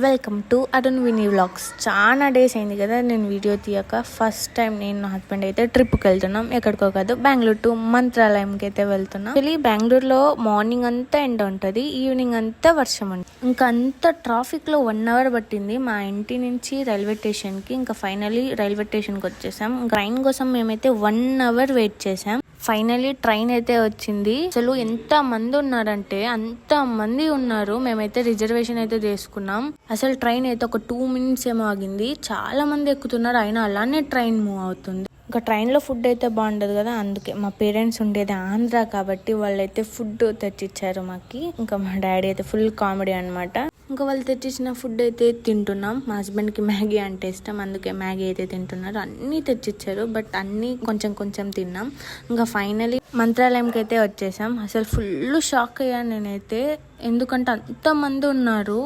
Welcome to Arun Vini vlogs. చాలా days అయింది కదా నేను వీడియో తీయక. ఫస్ట్ టైం నేను నా హస్బెండ్ అయితే ట్రిప్కి వెళ్తున్నాం. ఎక్కడికో కాదు, బెంగళూరు టు మంత్రాలయంకి అయితే వెళ్తున్నాం. యాక్చువల్లీ బెంగళూరులో మార్నింగ్ అంతా ఎండ ఉంటుంది, ఈవినింగ్ అంతా వర్షం ఉంటుంది. ఇంకా అంత ట్రాఫిక్లో 1 అవర్ పట్టింది మా ఇంటి నుంచి రైల్వే స్టేషన్కి. ఇంకా ఫైనలీ రైల్వే స్టేషన్కి వచ్చేసాం. ట్రైన్ కోసం మేమైతే 1 అవర్ వెయిట్ చేసాం. ఫైనలీ ట్రైన్ అయితే వచ్చింది. అసలు ఎంత మంది ఉన్నారంటే అంత మంది ఉన్నారు. మేమైతే రిజర్వేషన్ అయితే చేసుకున్నాం. అసలు ట్రైన్ అయితే ఒక 2 మినిట్స్ ఏమో ఆగింది. చాలా మంది ఎక్కుతున్నారు, అయినా అలానే ట్రైన్ మూవ్ అవుతుంది. ఇంకా ట్రైన్లో ఫుడ్ అయితే బాగుండదు కదా, అందుకే మా పేరెంట్స్ ఉండేది ఆంధ్ర కాబట్టి వాళ్ళైతే ఫుడ్ తెచ్చిచ్చారు మాకి. ఇంకా మా డాడీ అయితే ఫుల్ కామెడీ అనమాట. ఇంకా వాళ్ళు తెచ్చిచ్చిన ఫుడ్ అయితే తింటున్నాం. మా హస్బెండ్కి మ్యాగీ అంటే ఇష్టం, అందుకే మ్యాగీ అయితే తింటున్నారు. అన్నీ తెచ్చిచ్చారు, బట్ అన్నీ కొంచెం కొంచెం తిన్నాం. ఇంకా ఫైనలీ మంత్రాలయంకి అయితే వచ్చేసాం. అసలు ఫుల్ షాక్ అయ్యాను నేనైతే, ఎందుకంటే అంతమంది ఉన్నారు.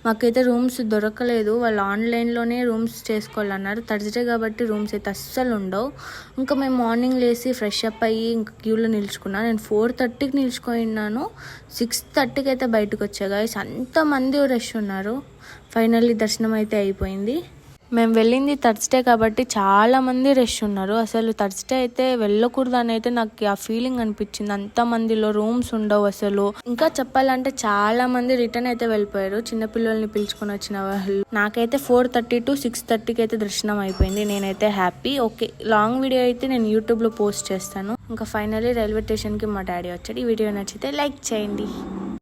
మాకైతే రూమ్స్ దొరకలేదు. వాళ్ళు ఆన్లైన్లోనే రూమ్స్ చేసుకోవాలన్నారు. థర్స్డే కాబట్టి రూమ్స్ అయితే అస్సలు ఉండవు. ఇంకా మేము మార్నింగ్ లేసి ఫ్రెష్ అప్ అయ్యి ఇంకా క్యూలో నిల్చుకున్నాను. నేను 4:30కి నిల్చుకున్నాను, 6:30కి అయితే బయటకు వచ్చా గైస్. అంతమంది రష్ ఉన్నారు. ఫైనల్లీ దర్శనం అయితే అయిపోయింది. మేము వెళ్ళింది థర్స్డే కాబట్టి చాలా మంది రష్ ఉన్నారు. అసలు థర్స్డే అయితే వెళ్ళకూడదు అని అయితే నాకు ఆ ఫీలింగ్ అనిపించింది. అంతమందిలో రూమ్స్ ఉండవు అసలు. ఇంకా చెప్పాలంటే చాలా మంది రిటర్న్ అయితే వెళ్ళిపోయారు, చిన్నపిల్లల్ని పిలుచుకొని వచ్చిన వాళ్ళు. నాకైతే 4:30 to 6:30కి అయితే దర్శనం అయిపోయింది. నేనైతే హ్యాపీ. ఓకే, లాంగ్ వీడియో అయితే నేను యూట్యూబ్లో పోస్ట్ చేస్తాను. ఇంకా ఫైనల్లీ రైల్వే స్టేషన్కి మా డాడీ వచ్చాడు. ఈ వీడియో నచ్చితే లైక్ చేయండి.